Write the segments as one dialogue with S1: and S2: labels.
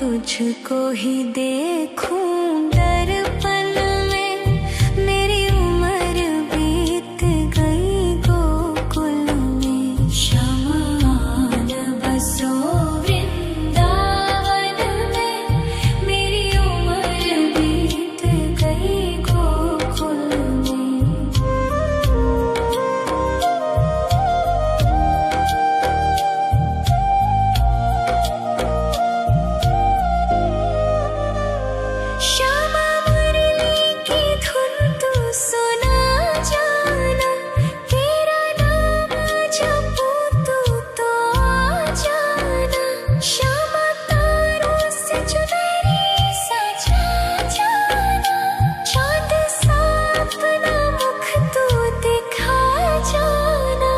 S1: तुझको ही देखूं दर्पण में, मेरी उम्र बीत गई गोकुल में। शमान बसो वृंदावन में, मेरी उम्र बीत गई गोकुल में। श्यामा मुरली की धुन तू सुना जाना, तेरा नाम जपूं तू तो आ जाना। श्यामा तारों से चुनरी सजा जाना, चाँद सा अपना मुख तू दिखा जाना।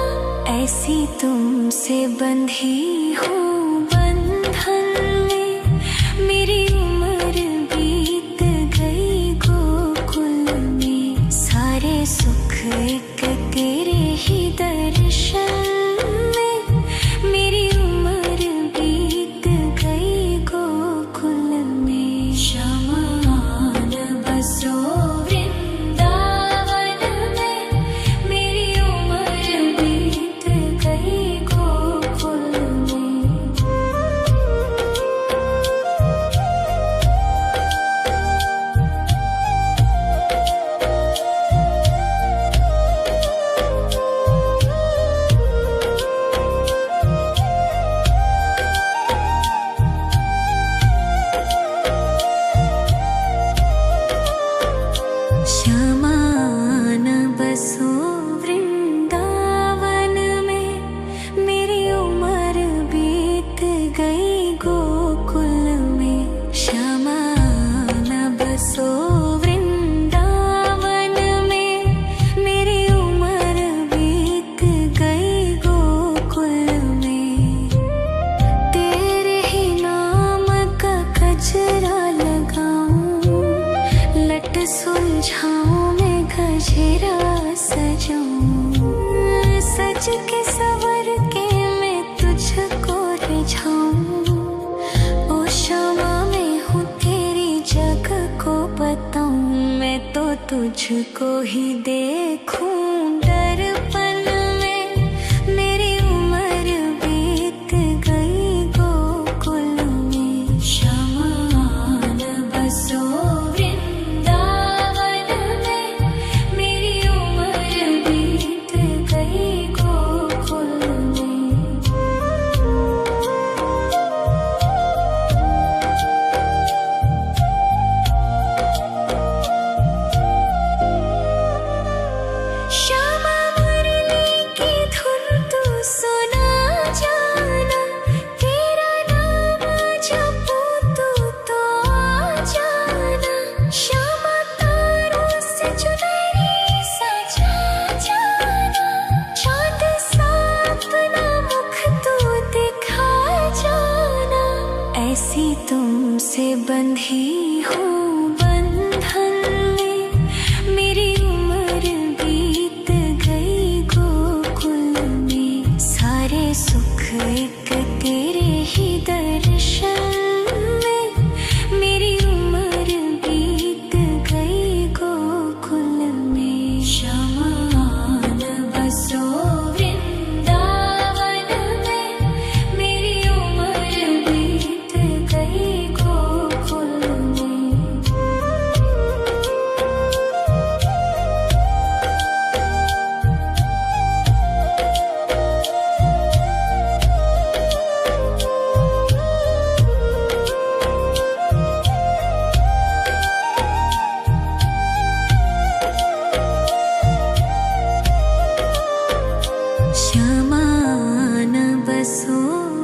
S1: ऐसी तुमसे बंधी हूँ बंधन में, मेरी उम्र बीत गई गोकुल में। सारे सुख एक तेरे ही दर्शन में, मेरी उम्र बीत गई गोकुल में। शमान बसो वृंदावन में, मेरी उम्र बीत गई गोकुल में। श्यामान बसो वृंदावन में, मेरी उम्र बीत गई गोकुल में। श्यामान बसो वृंदावन में, मेरी उम्र बीत गई गोकुल में। तेरे ही नाम का गजरा लगाऊं, लट सुलझाऊं मैं गजरा सजाऊं। सज के सवर के मैं तुझको रिझाऊं। ओ श्यामा मैं हूँ तेरी जग को बताऊं, मैं तो तुझको ही देखूं दर्पण में, मेरी उम्र बीत गई गोकुल में। शमान बसो वृंदावन में, मेरी उम्र बीत गई गोकुल में। श्यामा मुरली की धुन तू सुना जाना, तेरा नाम जपूं तू तो आ जाना। श्यामा तारों से चुनरी सजा जाना, चाँद सा अपना मुख तू दिखा जाना। ऐसी तुमसे बंधी हूँ बंधन में, मेरी उम्र बीत गई गोकुल में। सारे सुख एक तेरे ही दर्शन में, मेरी उम्र बीत गई गोकुल में। शमान बसो वृंदावन में, मेरी उम्र बीत गई गोकुल में। श्यामान बसो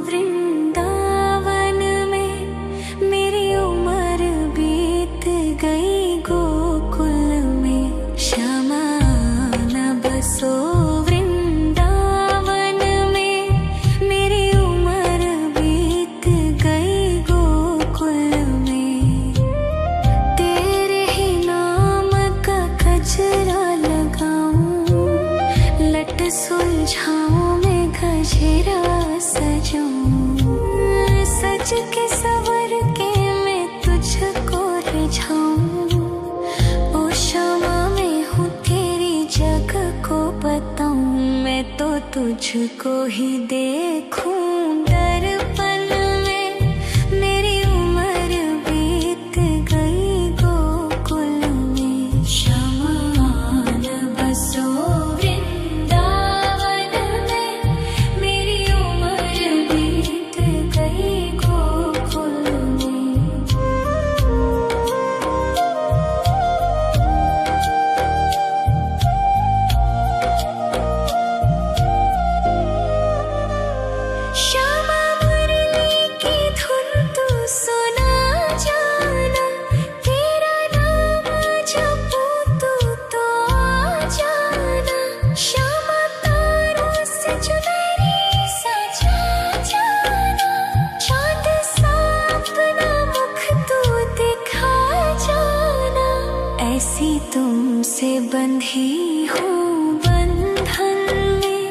S1: वृंदावन में, मेरी उम्र बीत गई गोकुल में। श्यामान बसो वृंदावन में, मेरी उम्र बीत गई गोकुल में। तेरे ही नाम का गजरा लगाऊं, लट सुलझाऊं मैं गजरा सजाऊं। सज के सवर के तुझको ही देखूं दर्पण में। मेरी उम्र बीत गई गोकुल में। शमान बसो वृंदावन में। मेरी उम्र बीत गई गोकुल में। श्यामा मुरली की धुन तू सुना जाना। तेरा नाम जपूं तू तो आ जाना। श्यामा तारों से चुनरी सजा जाना। चांद सा अपना मुख तू दिखा जाना। ऐसी तुमसे बंधी हूँ बंधन में।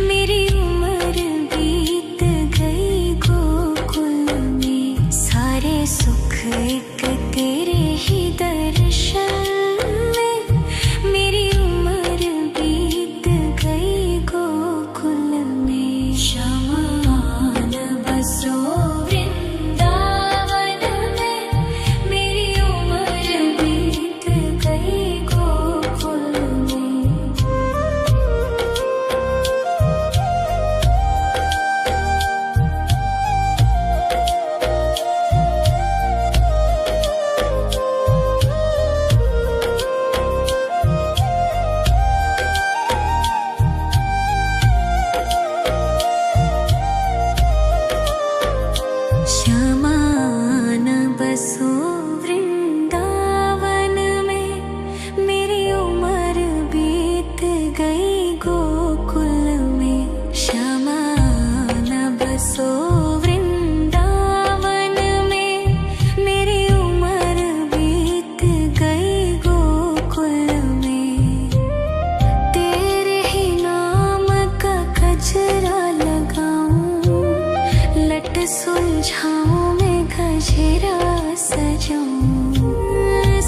S1: मेरी उम्र बीत गई गोकुल में। सारे सुख एक तेरे ही दर्शन में। मेरी उम्र बीत गई गोकुल में। शमान बसो वृंदावन में। मेरी उम्र बीत गई गोकुल में। श्यामान बसो वृंदावन में। मेरी उम्र बीत गई गोकुल में। श्यामान बसो वृंदावन में। मेरी उम्र बीत गई गोकुल में। तेरे ही नाम का गजरा लगाऊं। लट सुलझाऊं मैं गजरा सजाऊं।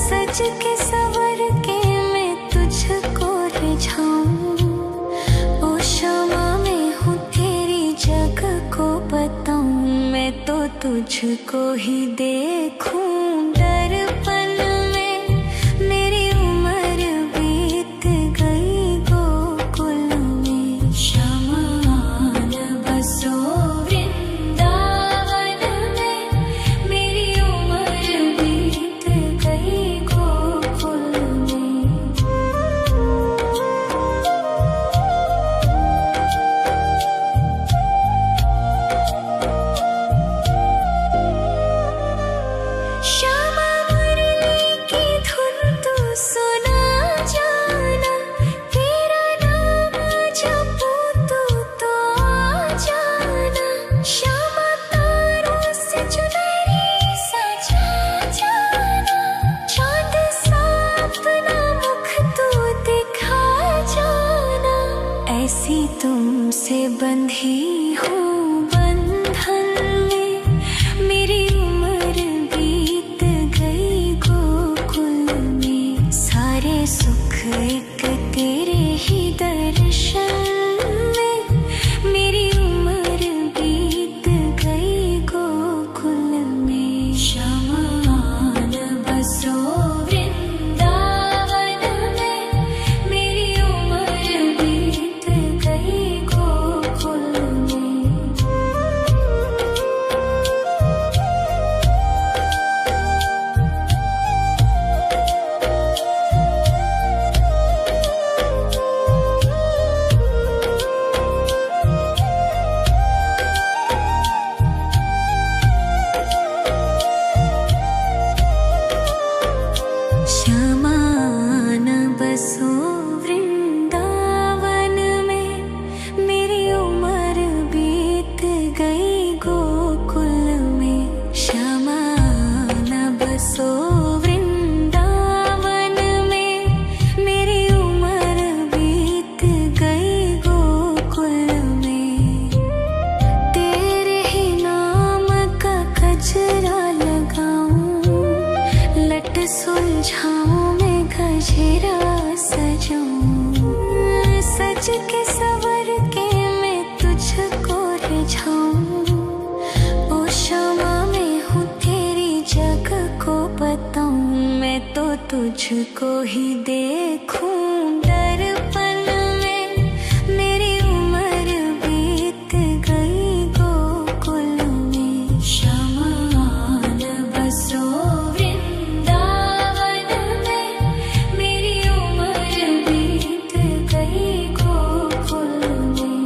S1: सज के सवर के मैं तुझको रिझाऊं। ओ क्षमा मैं हूँ तेरी जग को बताऊं। मैं तो तुझको ही देखूं दर्पण में। मेरी उम्र बीत गई गोकुल में। शमान बसो वृंदावन में। मेरी उम्र बीत गई गोकुल में। श्यामा मुरली की धुन तू सुना जाना। तेरा नाम जपूं तू तो आ जाना। श्यामा तारों से चुनरी सजा जाना। चांद सा अपना मुख तू दिखा जाना। ऐसी तुमसे बंधी हूँ बंधन में। मेरी उम्र बीत गई गोकुल में। सारे सुख एक तेरे ही दर्शन में। मेरी उम्र बीत गई गोकुल में। शमान बसो वृंदावन में। मेरी उम्र बीत गई गोकुल में। श्यामान बसो वृंदावन में। मेरी उम्र बीत गई गोकुल में। श्यामान बसो वृंदावन में। मेरी उम्र बीत गई गोकुल में। तेरे ही नाम का गजरा लगाऊं। लट सुलझाऊं मैं गजरा सजाऊं। सज के सवर के तुझको ही देखूं दर्पण में। मेरी उम्र बीत गई गोकुल में, शमान बसो वृंदावन में। मेरी उम्र बीत गई गोकुल में।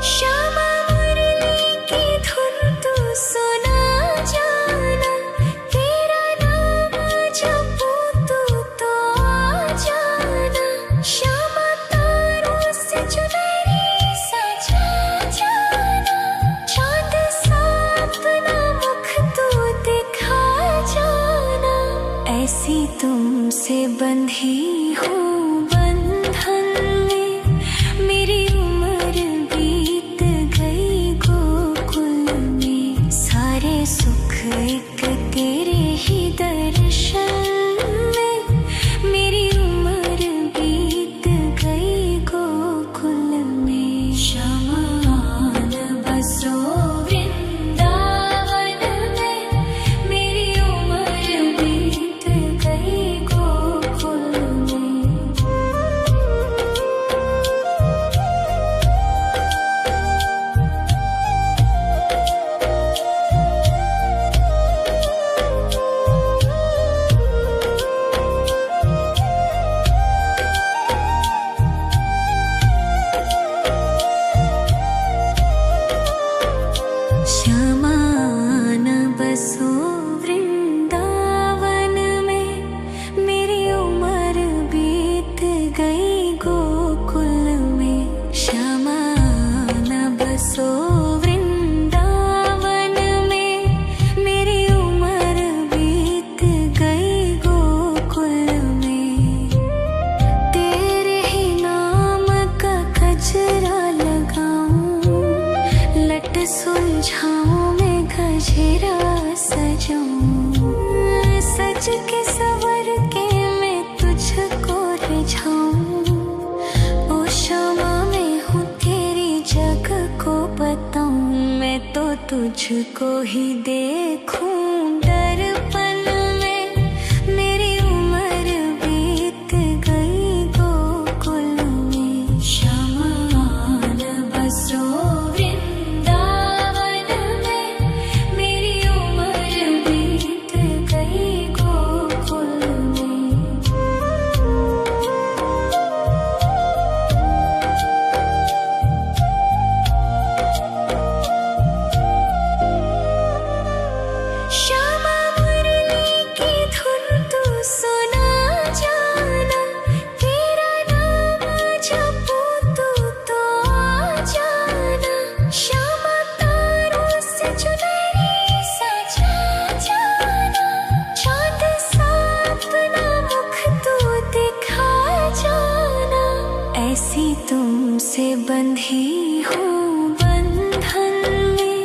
S1: श्यामा मुरली की धुन तू सुना जाना, तेरा नाम जपूं तू तो आ जाना। श्यामा तारों से चुनरी सजा जाना, चांद सा अपना मुख तू दिखा जाना। ऐसी तुमसे बंधी हूँ बंधन में, मेरी उम्र बीत गई गोकुल में। सारे सुख एक तेरे ही दर्शन में, मेरी उम्र बीत गई गोकुल में। शमान बसो वृंदावन में, मेरी उम्र बीत गई गोकुल में। श्यामान बसो वृंदावन में, मेरी उम्र बीत गई गोकुल में। श्यामान बसो वृंदावन में, मेरी उम्र बीत गई गोकुल में। तेरे ही नाम का गजरा लगाऊं, लट सुलझाऊं मैं गजरा सजाऊं। सज के सवर के मैं तुझको रिझाऊं। ओ क्षमा मैं हूँ तेरी जग को बताऊं, मैं तो तुझको ही देखूं दर्पण में। मेरी उम्र बीत गई गोकुल में, शमान बसो वृंदावन में। मेरी उम्र बीत गई गोकुल में। श्यामा मुरली की धुन तू सुना जाना, तेरा नाम जपूं तू तो आ जाना। श्यामा तारों से चुनरी सजा जाना, चांद सा अपना मुख तू दिखा जाना। ऐसी तुमसे बंधी हूँ बंधन में,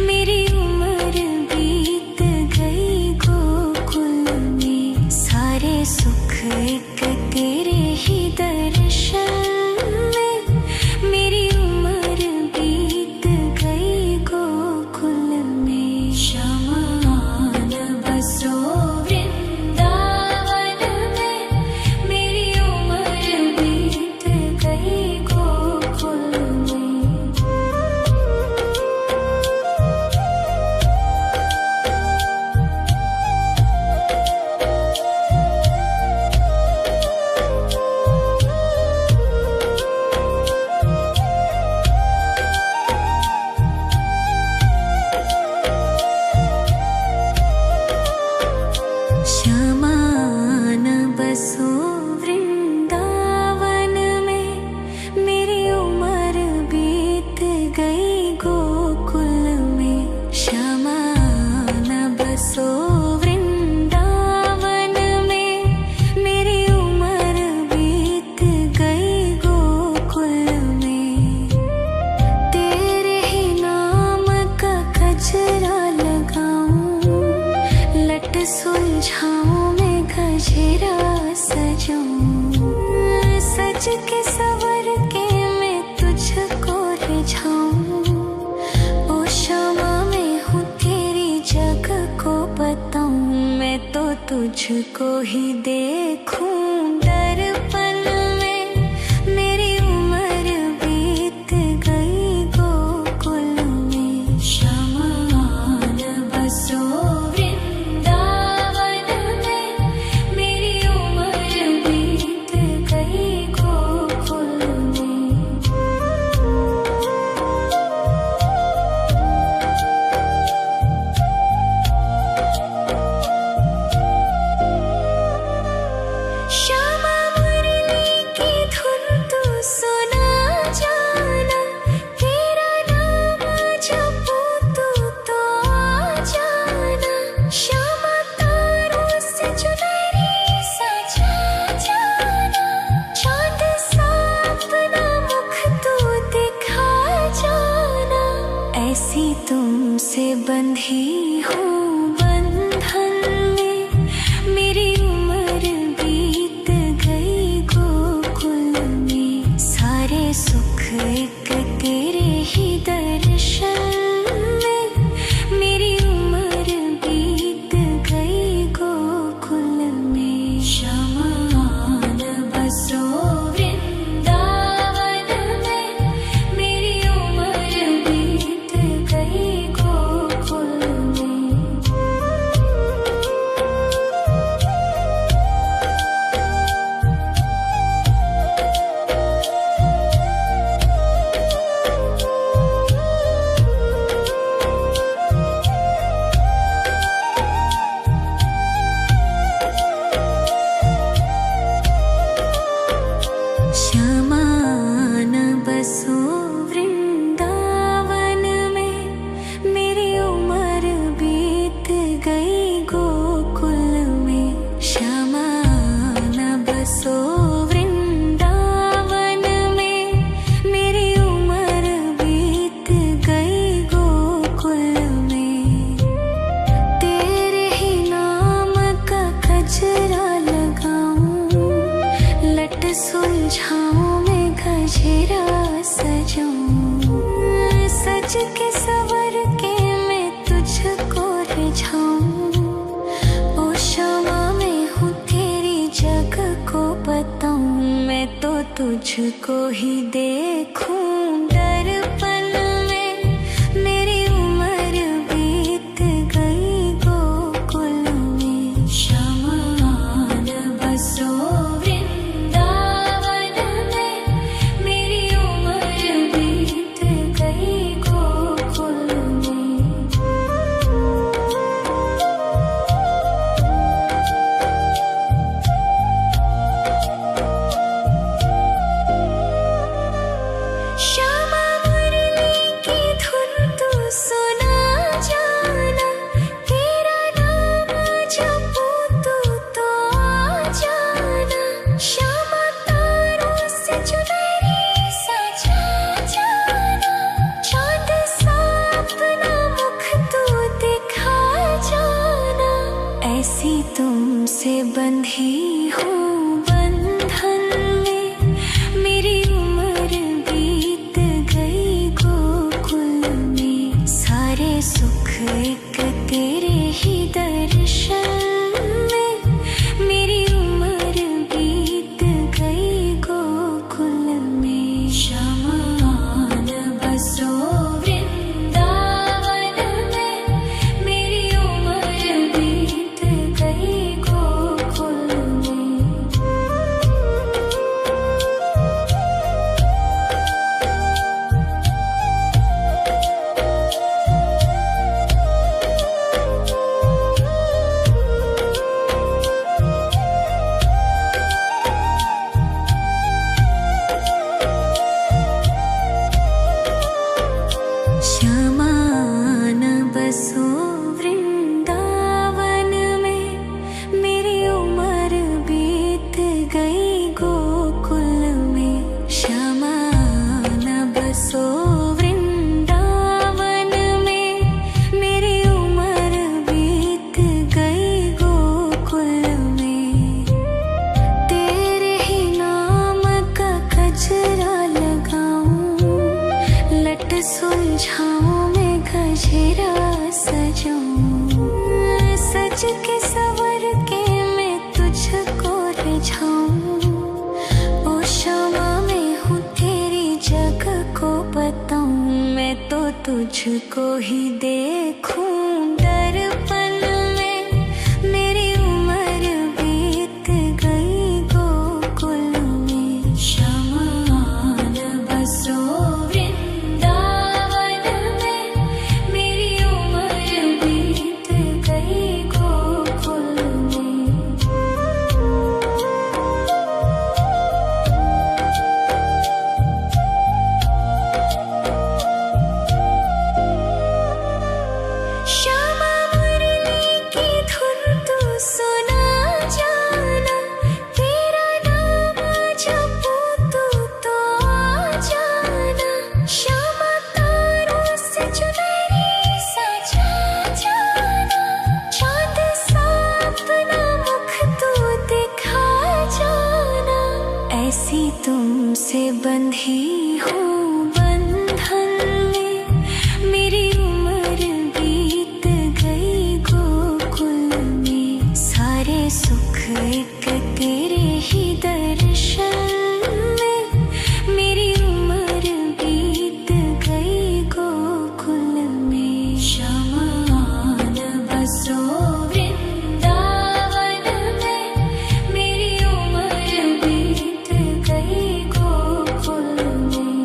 S1: मेरी उम्र बीत गई गोकुल में। सारे सुख एक तेरे ही दर्शन में, मेरी उम्र बीत गई गोकुल में। शमान बसो वृंदावन में, मेरी उम्र बीत गई गोकुल में। शमान बसो वृंदावन में, मेरी उम्र बीत गई गोकुल में। शमान बसो वृंदावन में, मेरी उम्र बीत गई गोकुल में। तेरे ही नाम का गजरा लगाऊं, लट सुलझाऊं मैं गजरा सजाऊं। सज के सवर के तुझको ही देखूं दर्पण में। मेरी उम्र बीत गई गोकुल में। शमान बसो वृंदावन में। मेरी उम्र बीत गई गोकुल में। श्यामा मुरली की धुन तू सुना जाना। तेरा नाम जपूं तू तो आ जाना। श्यामा तारों से चुनरी सजा जाना। चाँद सा अपना मुख तू दिखा जाना। ऐसी तुमसे बंधी हूँ बंधन में। मेरी उम्र बीत गई गोकुल में। सारे सुख एक तेरे ही दर्शन में। मेरी उम्र बीत गई गोकुल में। शमान बसो वृंदावन में। मेरी उम्र बीत गई गोकुल में। श्यामान बसो वृंदावन में। मेरी उम्र बीत गई गोकुल में। श्यामान बसो वृंदावन में। मेरी उम्र बीत गई गोकुल में। तेरे ही नाम का गजरा लगाऊं। लट सुलझाऊं मैं गजरा सजाऊं। सज के सवर के मैं तुझको रिझाऊं। ओ श्यामा मैं हूँ तेरी जग को बताऊं। मैं तो तुझको ही देखूं दर्पण में। मेरी उम्र बीत गई गोकुल में। शमान बसो वृंदावन में। मेरी उम्र बीत गई गोकुल में। श्यामा मुरली की धुन तू सुना जाना। तेरा नाम जपूं तू तो आ जाना। श्यामा तारों से चुनरी सजा जाना। चाँद सा अपना मुख तू दिखा जाना। ऐसी तुमसे बंधी हूँ बंधन में। मेरी उम्र बीत गई गोकुल में। सारे सुख एक तेरे ही दर्शन में। मेरी उम्र बीत गई गोकुल में। शमान बसो वृंदावन में। मेरी उम्र बीत गई गोकुल में। श्यामान बसो वृंदावन में। मेरी उम्र बीत गई गोकुल में। श्यामान बसो वृंदावन में। मेरी उम्र बीत गई गोकुल में। तेरे ही नाम का गजरा लगाऊं। लट सुलझाऊं मैं गजरा सजाऊं। सज के सवर के मैं तुझको रिझाऊं, ओ क्षमा में हूँ तेरी जग को बताऊं, मैं तो तुझको ही देखूं दर्पण में, मेरी उम्र बीत गई गोकुल में। शमान बसो वृंदावन में, मेरी उम्र बीत गई गोकुल में। श्यामा मुरली की धुन तू सुना जाना, तेरा नाम जपूं तो आ जाना। श्यामा तारों से चुनरी सजा जाना, चांद सा अपना मुख तू दिखा जाना। ऐसी तुमसे बंधी हूँ बंधन में, मेरी उम्र बीत गई गोकुल में। सारे सुख एक तेरे ही दर्शन में, मेरी उम्र बीत गई गोकुल में। शमान बसो वृंदावन में, मेरी उम्र बीत गई गोकुल में।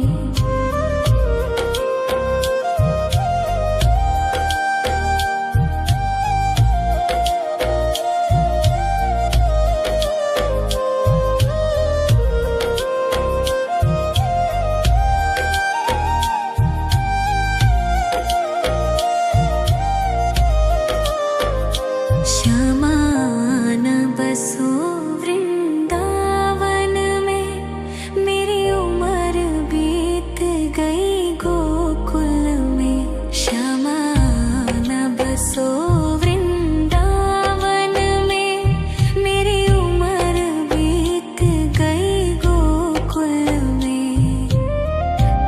S1: श्यामान बसो वृंदावन में, मेरी उम्र बीत गई गोकुल में। श्यामान बसो वृंदावन में, मेरी उम्र बीत गई गोकुल में।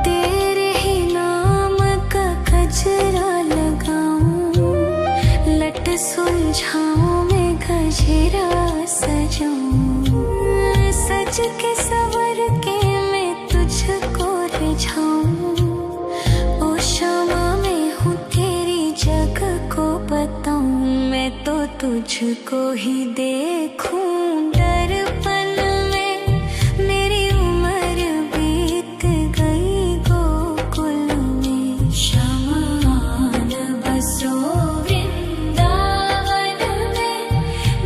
S1: तेरे ही नाम का गजरा लगाऊं, लट सुलझाऊं मैं गजरा सजाऊं। सज के सवर के मैं तुझको रिझाऊं, ओ क्षमा में हूँ तेरी जग को बताऊं, मैं तो तुझको ही देखूं दर्पण में, मेरी उम्र बीत गई गोकुल में। शमान बसो वृंदावन में,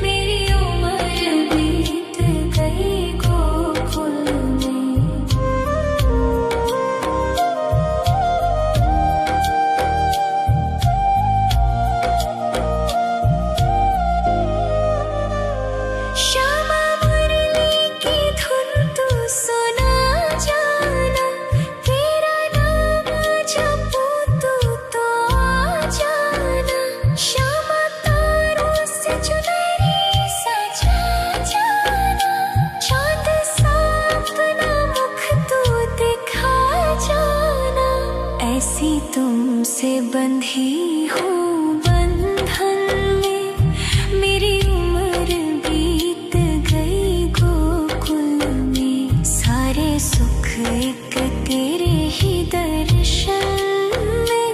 S1: मेरी उम्र बीत गई गोकुल में। श्यामा मुरली की धुन तू सुना जाना, तेरा नाम जपूं तो आ जाना। श्यामा तारों से चुनरी सजा जाना, चांद सा अपना मुख तू दिखा जाना। ऐसी तुमसे बंधी हूँ बंधन में, मेरी उम्र बीत गई गोकुल में। सारे सुख एक तेरे ही दर्शन में,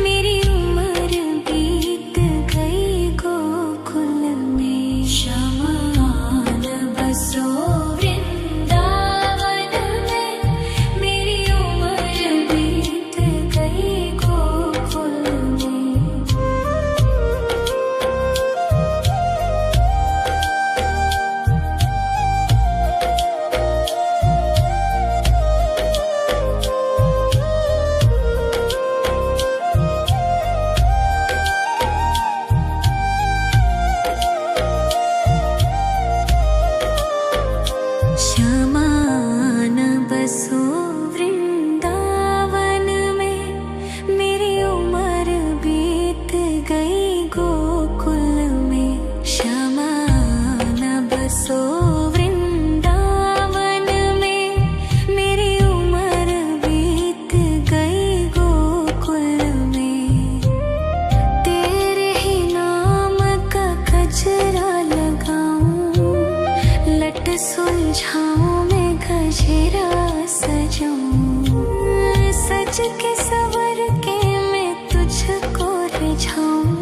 S1: मेरी उम्र बीत गई गोकुल में। शमान बसो वृंदावन में, मेरी उम्र बीत गई गोकुल में। सुलझाऊं मैं गजरा सजाऊं, सज के सवर के मैं तुझको रिझाऊं।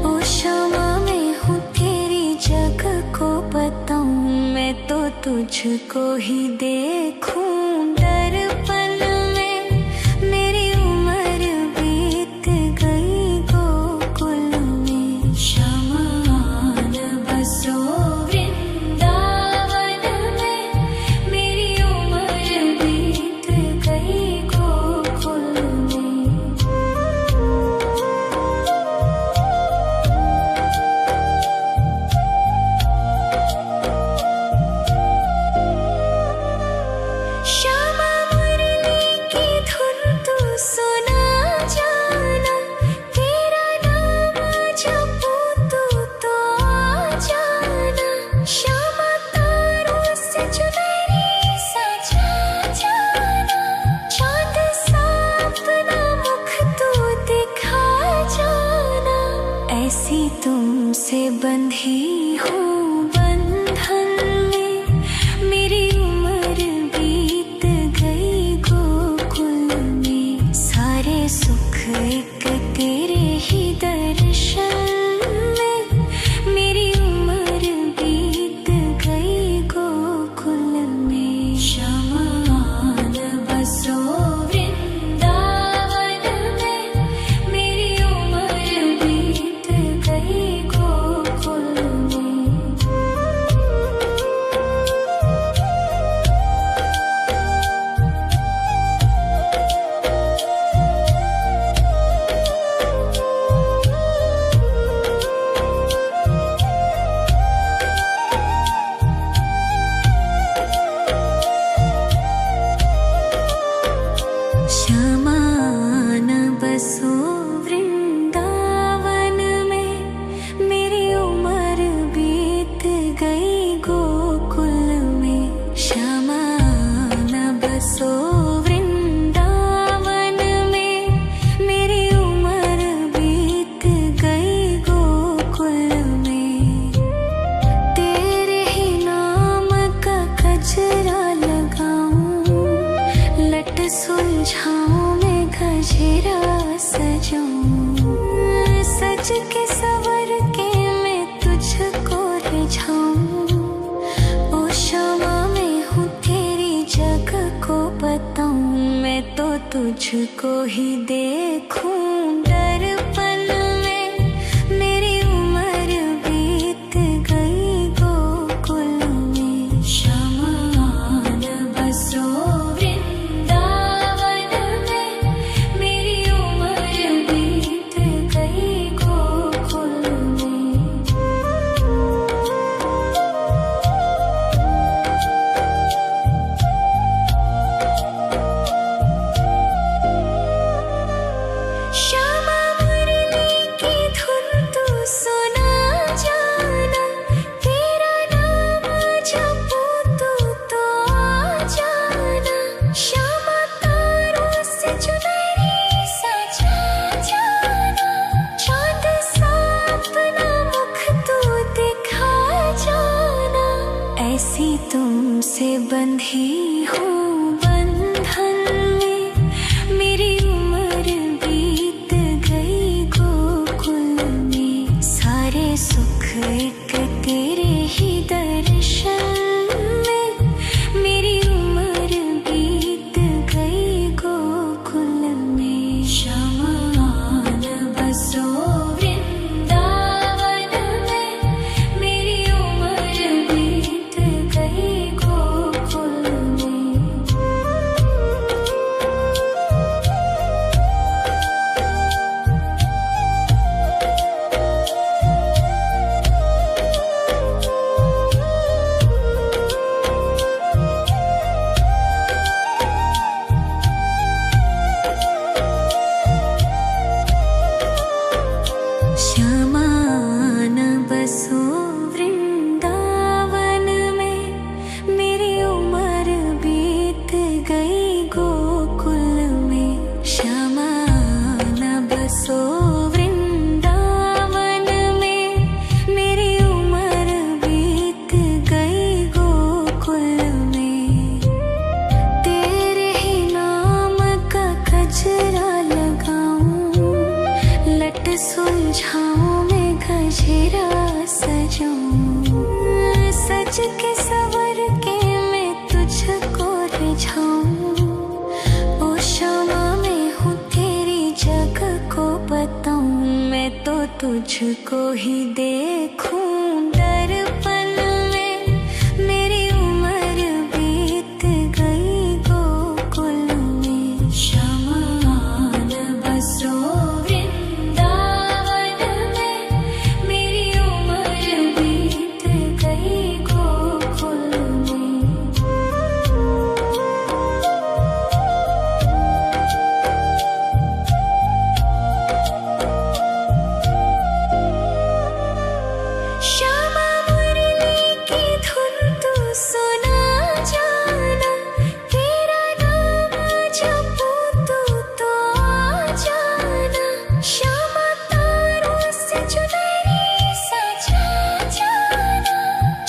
S1: ओ शमा मैं हूँ तेरी जग को बताऊं, मैं तो तुझको ही देखूं। दर्पण में मेरी उम्र बीत गई गोकुल में, शमान बसो वृंदावन में, मेरी उम्र बीत गई गोकुल में। श्यामा मुरली की धुन तू सुना जाना, तेरा नाम जपूं तो आ जाना। श्यामा तारों से चुनरी सजा जाना, चांद सा अपना मुख तू दिखा जाना। ऐसी तुमसे बंधी हूँ बंधन में, मेरी उम्र बीत गई गोकुल में। सारे सुख एक तेरे ही दर्शन में, मेरी उम्र बीत गई गोकुल में। शमान बसो वृंदावन में, मेरी उम्र बीत गई गोकुल में। शमान बसो वृंदावन में, मेरी उम्र बीत गई गोकुल में। शमान बसो वृंदावन में, मेरी उम्र बीत गई गोकुल में। तेरे ही नाम का गजरा लगाऊं, लट सुलझाऊं मैं गजरा सजाऊं, सज के सवर के मैं तुझको रिझाऊं। ओ शमा मैं हूँ तेरी जग को बताऊं, मैं तो तुझको ही देखूं। दर्पण में मेरी उम्र बीत गई गोकुल में। शमान बसो वृंदावन में, मेरी उम्र बीत गई गोकुल में। श्यामा मुरली की धुन तू सुना जाना, तेरा नाम जपूं तो आ जाना। श्यामा तारों से चुनरी सजा जाना, चांद सा अपना मुख तू दिखा जाना। ऐसी तुमसे बंधी हूँ बंधन में, मेरी उम्र बीत गई गोकुल में। सारे सुख एक तेरे ही दर्शन में, मेरी उम्र बीत गई गोकुल में। शमान बसो वृंदावन में, मेरी उम्र बीत गई गोकुल में। गजरा सजाऊं, सज के सवर के मैं तुझको रिझाऊं। ओ शामा मैं हूँ तेरी जग को बताऊं, मैं तो तुझको ही देखूं दर्पण में। मेरी उम्र बीत गई गोकुल में, श्यामा आन बसो वृंदावन में। मेरी उम्र बीत गई गोकुल में। श्यामा मुरली की धुन तू सुना जाना, तेरा नाम जपूं तो आ जाना। श्यामा तारों से चुनरी सजा जाना,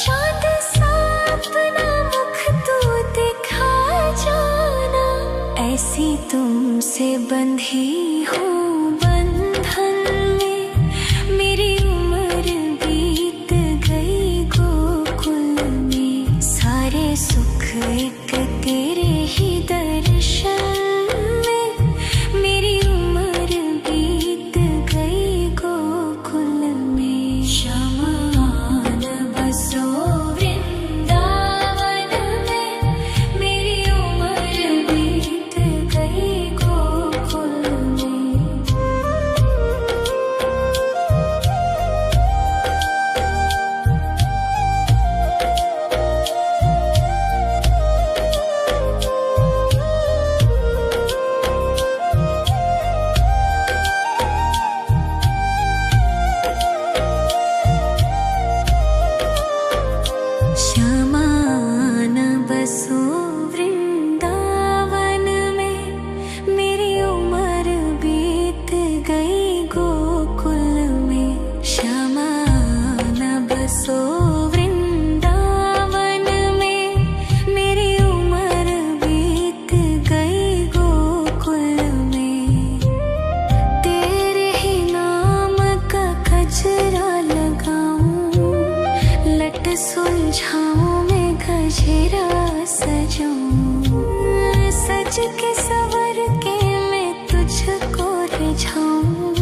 S1: चाँद सा अपना मुख तू दिखा जाना। ऐसी तुमसे बंधी हूँ बंधन में, मेरी उम्र बीत गई गोकुल में। सारे सुख एक तेरे ही दर्शन में, मेरी उम्र बीत गई गोकुल में। श्यामा आन बसो वृंदावन में, मेरी उम्र बीत गई गोकुल में। श्यामा आन बसो वृंदावन में, मेरी उम्र बीत गई गोकुल में। श्यामा आन बसो वृंदावन में, मेरी उम्र बीत गई गोकुल में। तेरे ही नाम का गजरा लगाऊं, लट सुलझाऊं मैं गजरा सजाऊं। सज के सवर के मैं तुझको रिझाऊं।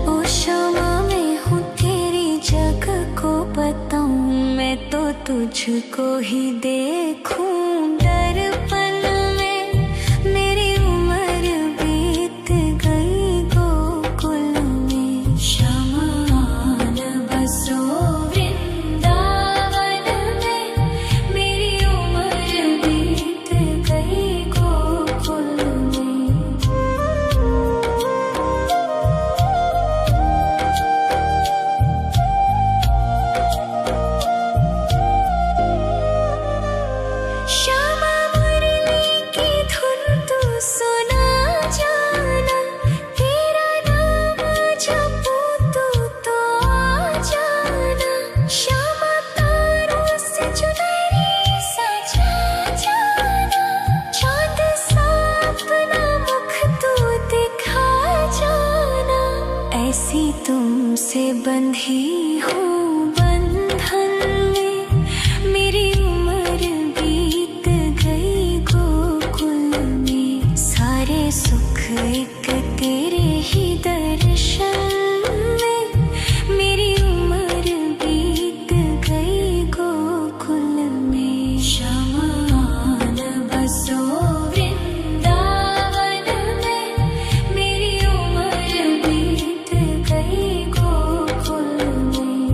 S1: ओ शामा मैं हूँ तेरी जग को बताऊं, मैं तो तुझको ही देखूं दर्पण में। मेरी उम्र बीत गई गोकुल में। श्यामा आन बसो वृंदावन में, मेरी उम्र बीत गई गोकुल में। श्यामा मुरली की धुन तू सुना जाना, तेरा नाम जपूं तो आ जाना। श्यामा तारों से चुनरी सजा जाना, चाँद सा अपना मुख तू दिखा जाना। ऐसी तुमसे बंधी हूँ बंधन में, मेरी उम्र बीत गई गोकुल में। सारे सुख एक तेरे ही दर्शन में, मेरी उम्र बीत गई गोकुल में। श्यामा आन बसो वृंदावन में, मेरी उम्र बीत गई गोकुल में।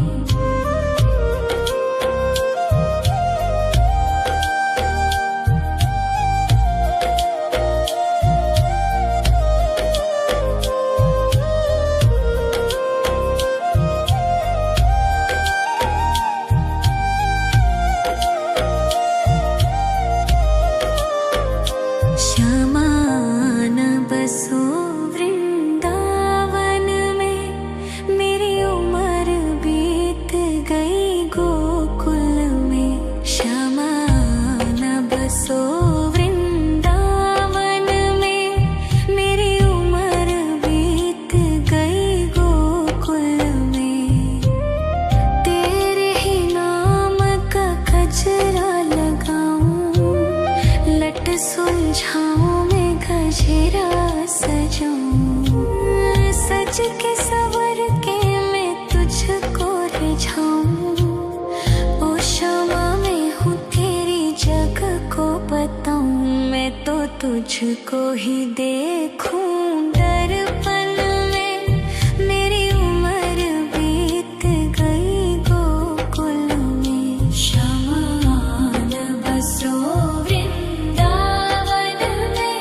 S1: सजाऊं, सज के सवर के मैं तुझको रिझाऊं। ओ क्षमा मैं हूँ तेरी जग को बताऊं, मैं तो तुझको ही देखूं दर्पण में। मेरी उम्र बीत गई गोकुल में, श्यामान बसो वृंदावन में।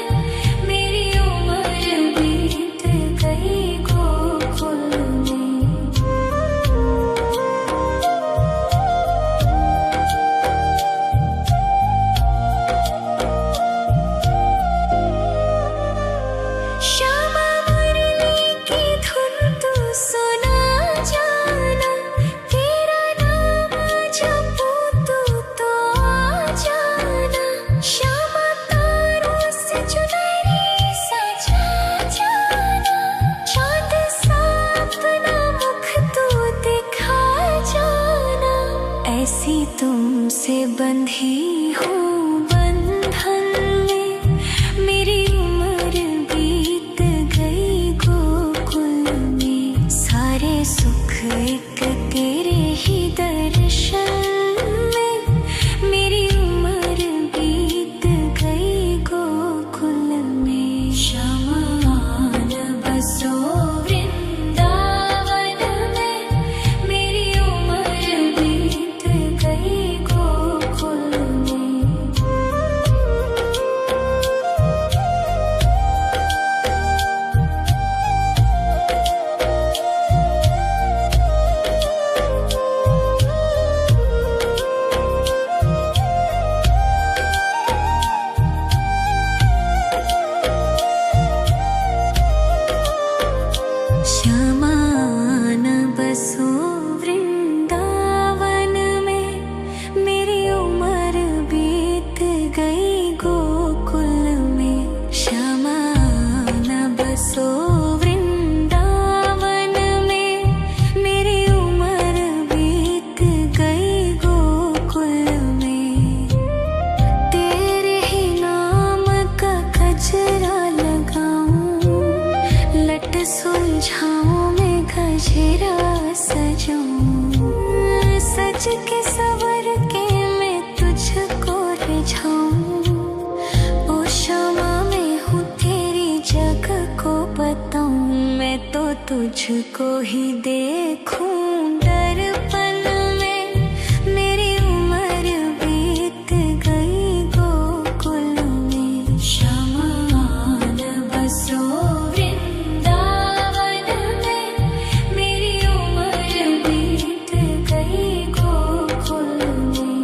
S1: मेरी उम्र बीत गई गोकुल में। श्यामा मुरली की धुन तू सुना जाना, तेरा नाम जपूं तू तो आ जाना। श्यामा तारों से चुनरी सजा जाना, चाँद सा अपना मुख तू दिखा जाना। ऐसी तुमसे बंधी हूँ बंधन में, मेरी उम्र बीत गई गोकुल में। सारे सुख एक तेरे ही दर्शन में, मेरी उम्र बीत गई गोकुल में। श्यामान बसो वृंदावन में, मेरी उम्र बीत गई गोकुल में। श्यामान बसो वृंदावन में, मेरी उम्र बीत गई गोकुल में। श्यामान बसो वृंदावन में, मेरी उम्र बीत गई गोकुल में। तेरे ही नाम का गजरा लगाऊं, लट सुलझाऊं मैं गजरा सजाऊं। सज के सवर के मैं तुझको रिझाऊं। ओ क्षमा मैं हूँ तेरी जग को बताऊं, मैं तो तुझको ही देखूं दर्पण में। मेरी उम्र बीत गई गोकुल में, श्यामान बसो वृंदावन में। मेरी उम्र बीत गई गोकुल में।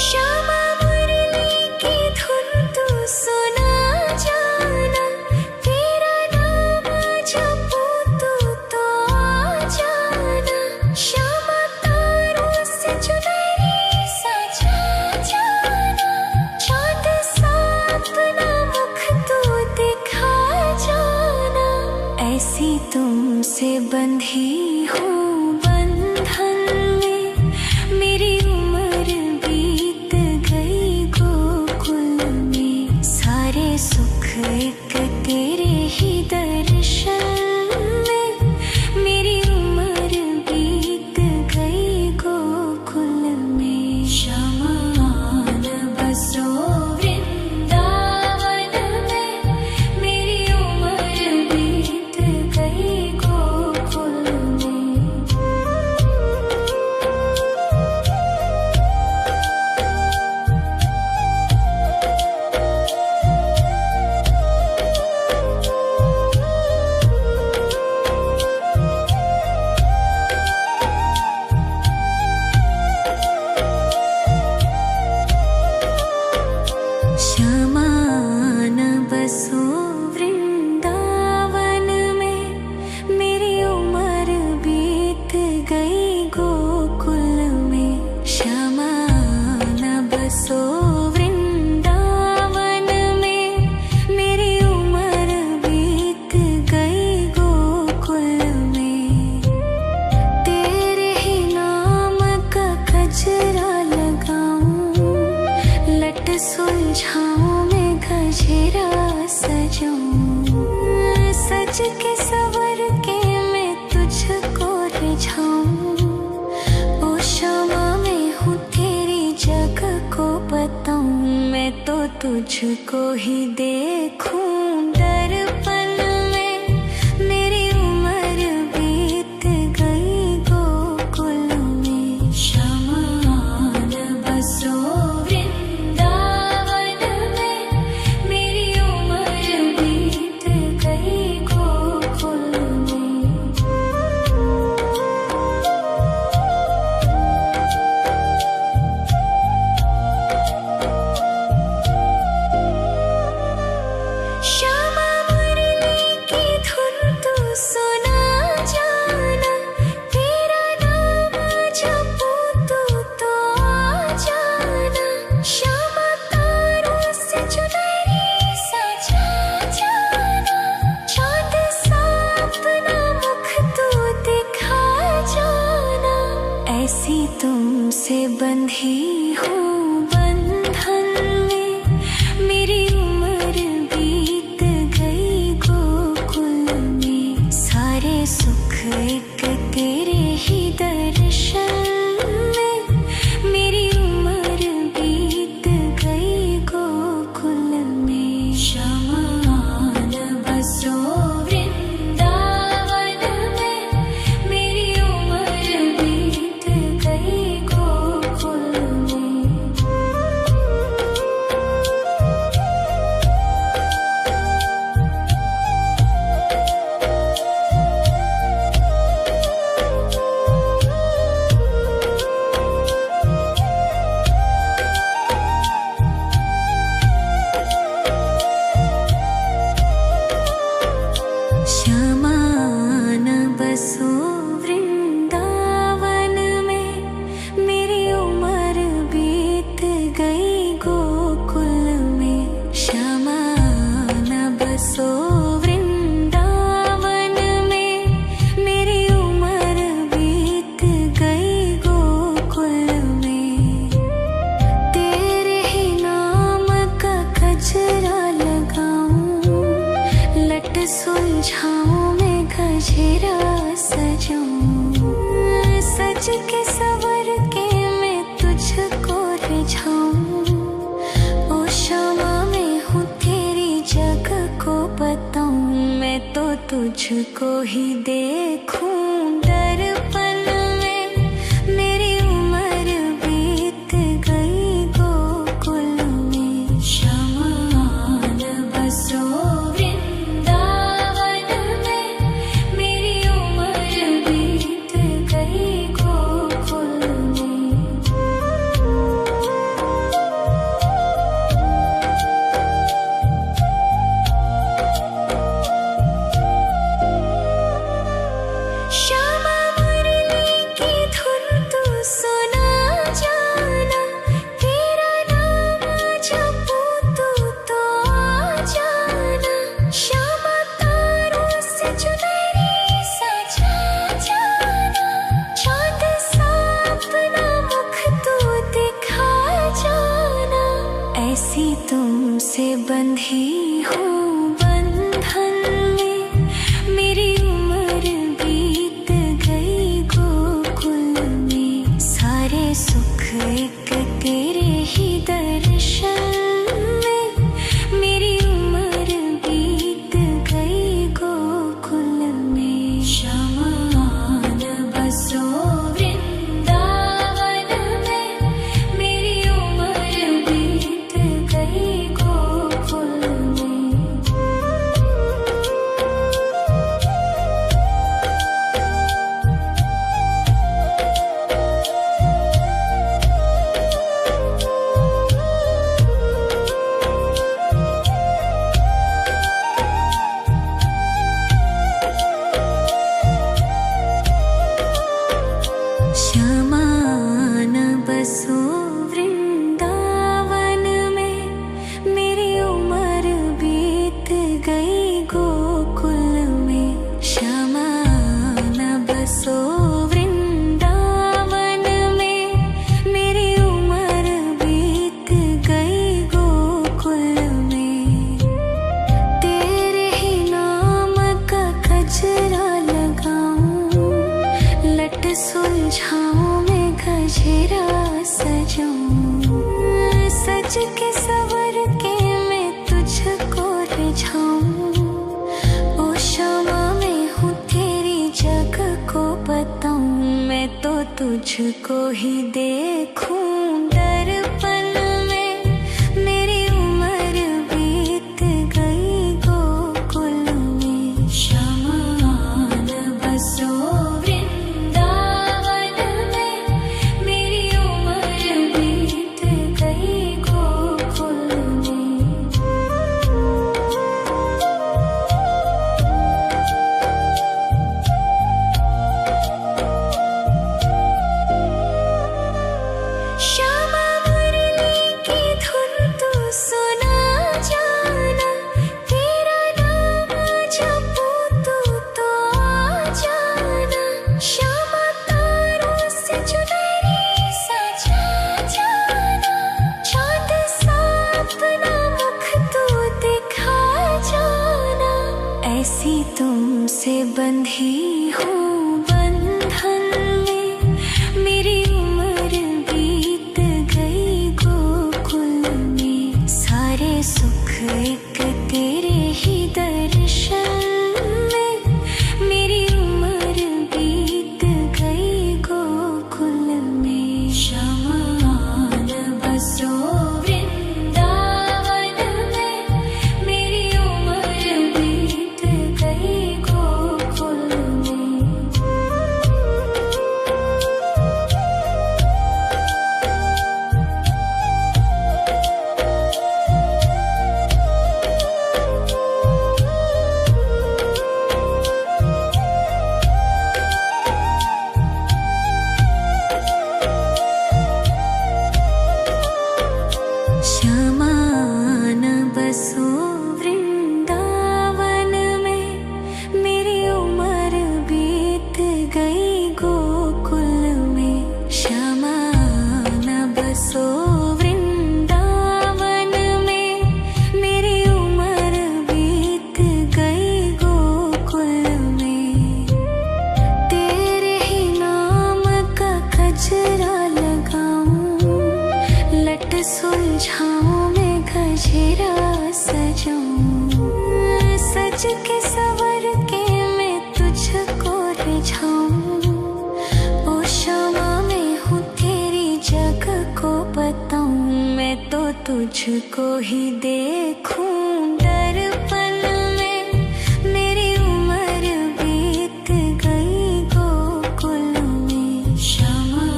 S1: श्यामा मुरली सुलझाऊं मैं गजरा सजाऊं, सज के सवर के मैं तुझको रिझाऊं। ओ शमा मैं हूँ तेरी जग को बताऊं, मैं तो तुझको ही देखूं दर्पण में। मेरी उम्र बीत गई गोकुल में, शमान बसो वृंदावन में। मेरी उम्र बीत गई गोकुल में। श्यामा मुरली की धुन तू सुना जाना, तेरा नाम जपूं तो आ जाना। श्यामा तारों से चुनरी सजा जाना, चाँद सा अपना मुख तू दिखा जाना। ऐसी तुमसे बंधी हूँ बंधन में, मेरी उम्र बीत गई गोकुल में। सारे सुख एक तेरे ही दर्शन में, मेरी उम्र बीत गई गोकुल में। शमान बसो वृंदावन में, मेरी उम्र बीत गई गोकुल में। शमान बसो वृंदावन में, मेरी उम्र बीत गई गोकुल में। शमान बसो वृंदावन में, मेरी उम्र बीत गई गोकुल में। तेरे ही नाम का गजरा लगाऊं, लट सुलझाऊं मैं गजरा सजाऊं। सज के सवर के मैं तुझको रिझाऊं। ओ शमा मैं हूँ तेरी जग को बताऊं, मैं तो तुझको ही देखूं दर्पण में। मेरी उम्र बीत गई गोकुल में। शमान बसो वृंदावन में, मेरी उम्र बीत गई गोकुल में। श्यामा मुरली की धुन तू सुना जाना, तेरा नाम जपूं तो आ जाना। श्यामा तारों से चुनरी सजा जाना, चाँद सा अपना मुख तू दिखा जाना। ऐसी तुमसे बंधी हूँ बंधन में, मेरी उम्र बीत गई गोकुल में। सारे सुख एक तेरे ही दर्शन में, मेरी उम्र बीत गई गोकुल में। शमान बसो वृंदावन में, मेरी उम्र बीत गई गोकुल में। शमान बसो वृंदावन में, मेरी उम्र बीत गई गोकुल में। शमान बसो वृंदावन में, मेरी उम्र बीत गई गोकुल सुलझाऊं मैं गजरा सजाऊं, सज के सवर के मैं तुझको रिझाऊं। ओ शमा मैं हूँ तेरी जग को बताऊं, मैं तो तुझको ही देखूं दर्पण में। मेरी उम्र बीत गई गोकुल में, शमा न बसो वृंदावन में। मेरी उम्र बीत गई गोकुल में। श्यामा मुरली की धुन तू सुना जाना, तेरा नाम जपूं तो आ जाना। श्यामा तारों से चुनरी सजा जाना, चाँद सा अपना मुख तू दिखा जाना। ऐसी तुमसे बंधी हूँ बंधन में, मेरी उम्र बीत गई गोकुल में। सारे सुख एक तेरे ही दर्शन में, मेरी उम्र बीत गई गोकुल में। शमा न बसो वृंदावन में, मेरी उम्र बीत गई गोकुल में। श्यामा न बसो वृंदावन में, मेरी उम्र बीत गई गोकुल में। श्यामा न बसो वृंदावन में, मेरी उम्र बीत गई गोकुल में। तेरे ही नाम का गजरा लगाऊं, लट सुलझाऊं मैं गजरा सजाऊं। सज के सवर के मैं तुझको रिझाऊं। ओ शमा मैं हूँ तेरी जग को बताऊं, मैं तो तुझको ही देखूं दर्पण में। मेरी उम्र बीत गई गोकुल में। शमा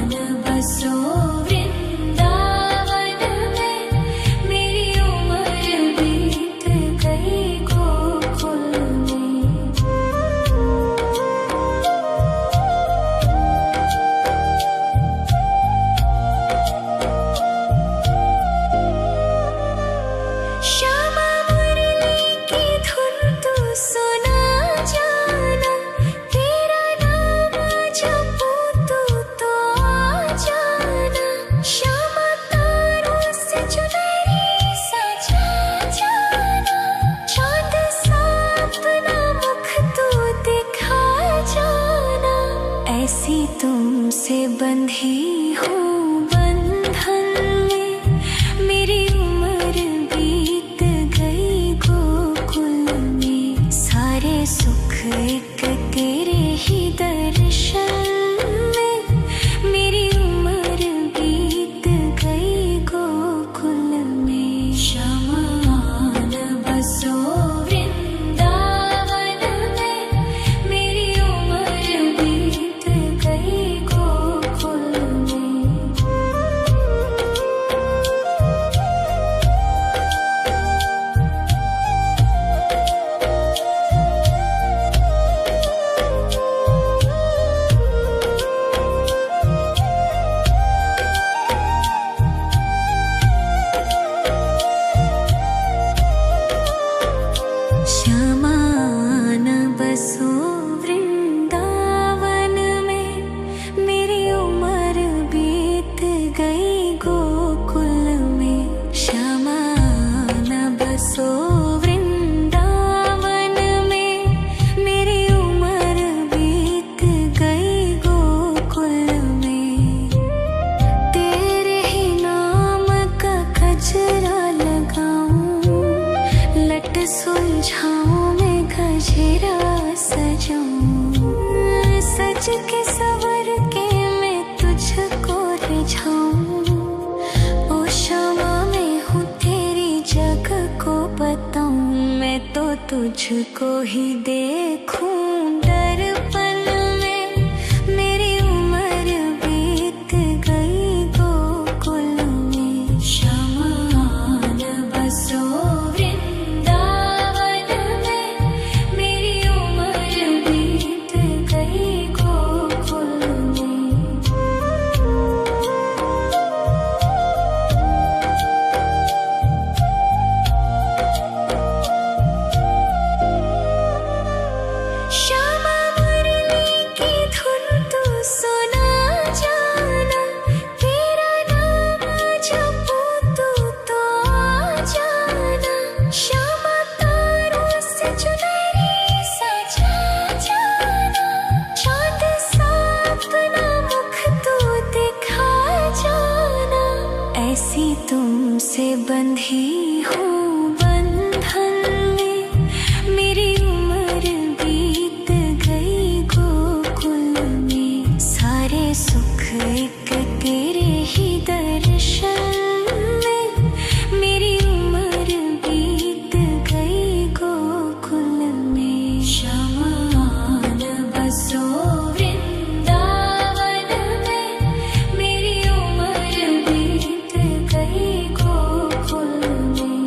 S1: न बसो वृंदावन में, मेरी उम्र बीत गई गोकुल में। श्यामा मुरली की धुन तू सुना जाना, तेरा नाम जपूं तो आ जाना। श्यामा तारों से चुनरी सजा जाना, चाँद सा अपना मुख तू दिखा जाना। ऐसी तुमसे बंधी हूँ बंधन में, मेरी उम्र बीत गई गोकुल में। सारे सुख एक तेरे ही दर्शन में, मेरी उम्र बीत गई गोकुल में। शमा न बसो वृंदावन में, मेरी उम्र बीत गई गोकुल में। सवर के मैं तुझको रिझाऊं। ओ क्षमा मैं हूँ तेरी जग को बताऊं। मैं तो तुझको ही देखूं दर्पण में। मेरी उम्र बीत गई गोकुल में। श्यामान बसो वृंदावन में। मेरी उम्र बीत गई गोकुल में। श्यामा मुरली की धुन तू सुना जाना। तेरा नाम जपूं तू तो आ जाना। श्यामा तारों से चुनरी सजा जाना। चाँद सा अपना मुख तू दिखा जाना। ऐसी तुमसे बंधी हूँ बंधन में। मेरी उम्र बीत गई गोकुल में। सारे सुख एक तेरे ही दर्शन में। मेरी उम्र बीत गई गोकुल में। श्यामान बसो वृंदावन में। मेरी उम्र बीत गई गोकुल में।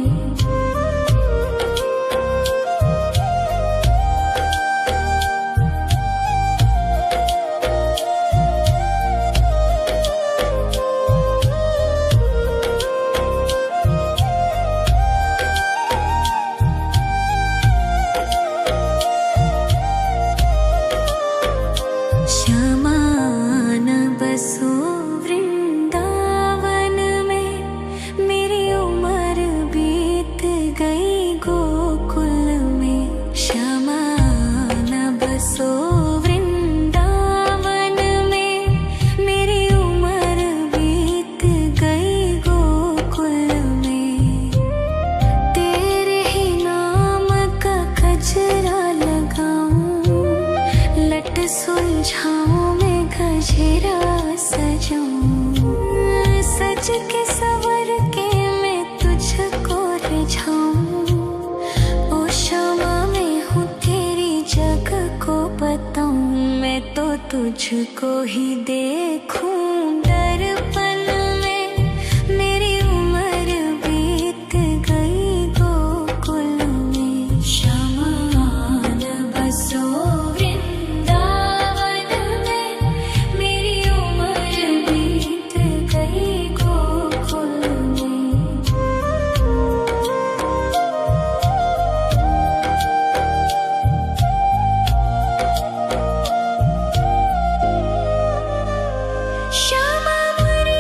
S1: श्यामान बसो वृंदावन में। मेरी उम्र बीत गई गोकुल में। श्यामान बसो वृंदावन में। मेरी उम्र बीत गई गोकुल में। तेरे ही नाम का गजरा लगाऊं। लट सुलझाऊं मैं गजरा सजाऊं। सज के सवर के मैं तुझको रिझाऊं। ओ क्षमा मैं हूँ तेरी जग को बताऊं। मैं तो तुझको ही देखूं दर्पण में। मेरी उम्र बीत गई गोकुल में। श्यामान बसो वृंदावन में। मेरी उम्र बीत गई गोकुल में। श्यामा मुरली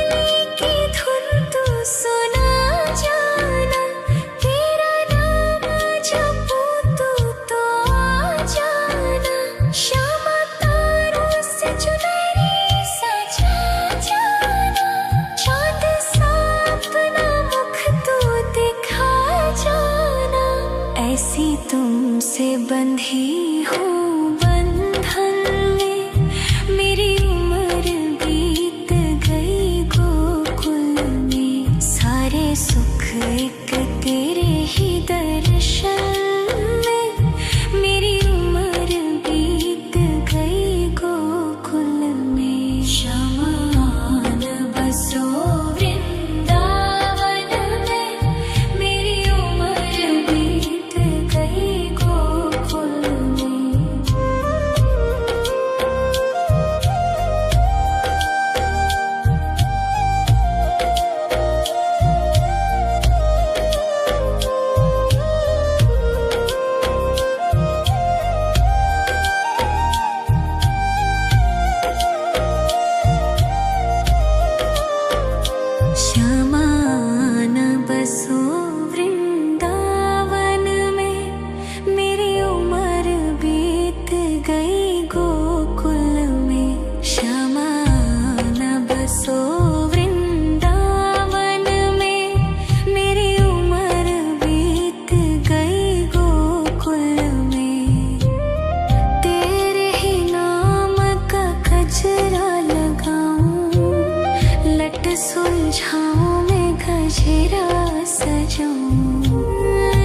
S1: सुलझाऊं मैं गजरा सजाऊं,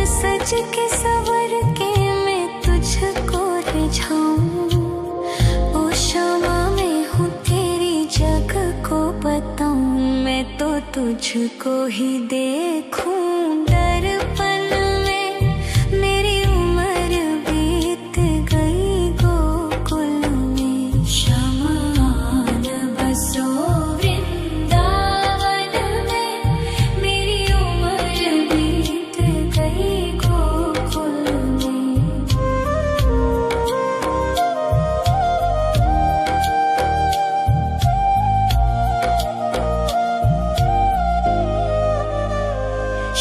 S1: सज के सवर के मैं तुझको रिझाऊं। ओ शमा मैं हूँ तेरी जग को बताऊं, मैं तो तुझको ही देखूं। दर्पण में मेरी उम्र बीत गई गोकुल में, शमान बसो वृंदावन में, मेरी उम्र बीत गई गोकुल में।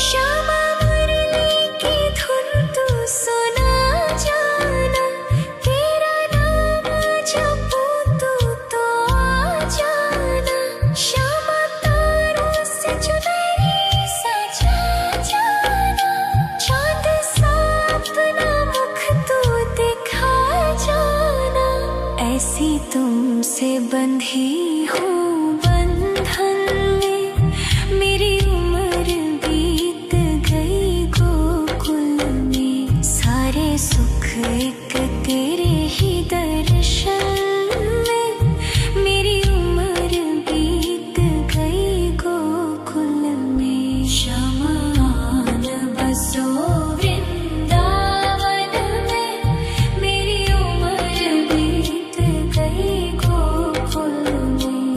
S1: श्यामा मुरली की धुन तू सुना जाना, तेरा नाम जपूं तो आ जाना। श्यामा तारों से चुनरी सजा जाना, चाँद सा अपना मुख तू दिखा जाना। ऐसी तुमसे बंधी हूँ बंधन में, मेरी उम्र बीत गई गोकुल में। सारे सुख एक तेरे ही दर्शन में, मेरी उम्र बीत गई गोकुल में। शमान बसो वृंदावन में, मेरी उम्र बीत गई गोकुल में।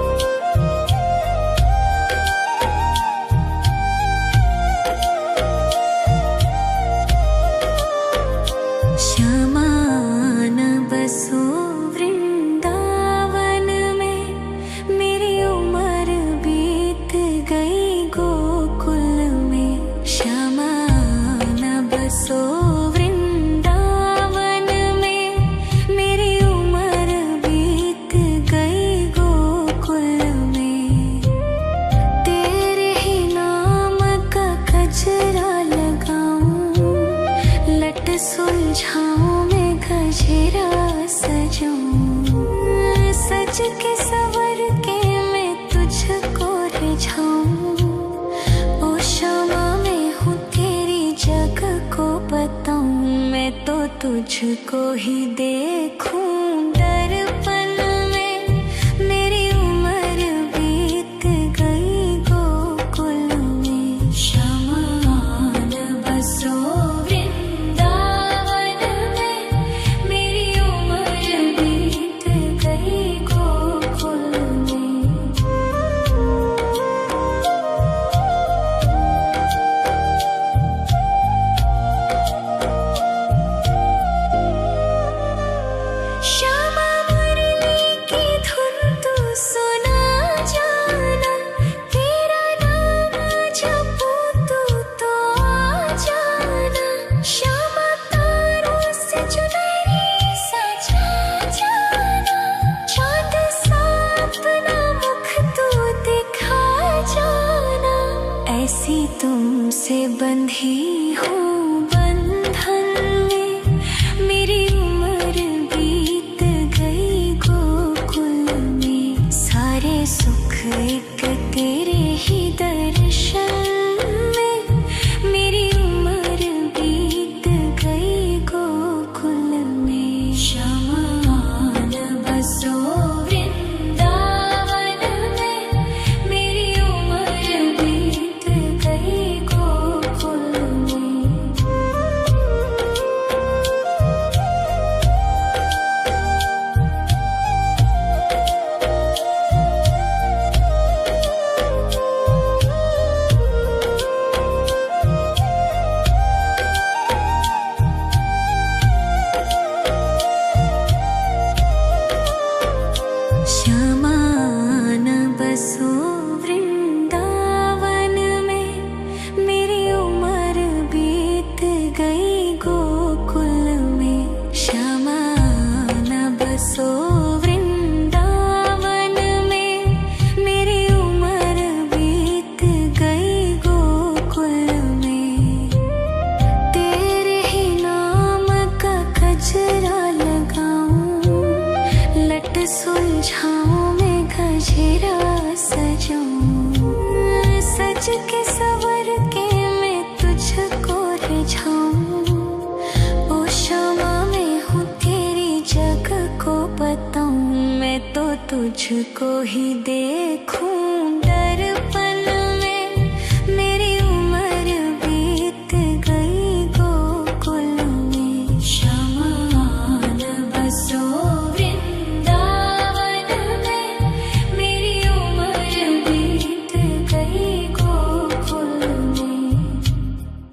S1: शमान बसो वृंदावन में, मेरी उम्र बीत गई गोकुल में। शमान बसो वृंदावन में, मेरी उम्र बीत गई गोकुल में। तेरे ही नाम का गजरा लगाऊं, लट सुलझाऊं मैं गजरा सजाऊं, सज के सवर के मैं तुझको रिझाऊं। ओ शमा मैं हूँ तेरी जग को बताऊं, मैं तो तुझको ही देखूं। दर्पण में मेरी उम्र बीत गई गोकुल में, शमान बसो वृंदावन में, मेरी उम्र बीत गई गोकुल में। श्यामा मुरली की धुन तू सुना जाना, तेरा नाम जपूं तो आ जाना। श्यामा तारों से चुनरी सजा जाना, चाँद सा अपना मुख तू दिखा जाना। ऐसी तुमसे बंधी हूँ बंधन में, मेरी उम्र बीत गई गोकुल में। सारे सुख एक तेरे ही दर्शन में, मेरी उम्र बीत गई गोकुल में। शमान बसो वृंदावन में, मेरी उम्र बीत गई गोकुल में। जाऊं, सज के सवर के मैं तुझको रिझाऊं। ओ शमा मैं हूँ तेरी जग को बताऊं, मैं तो तुझको ही देखूं।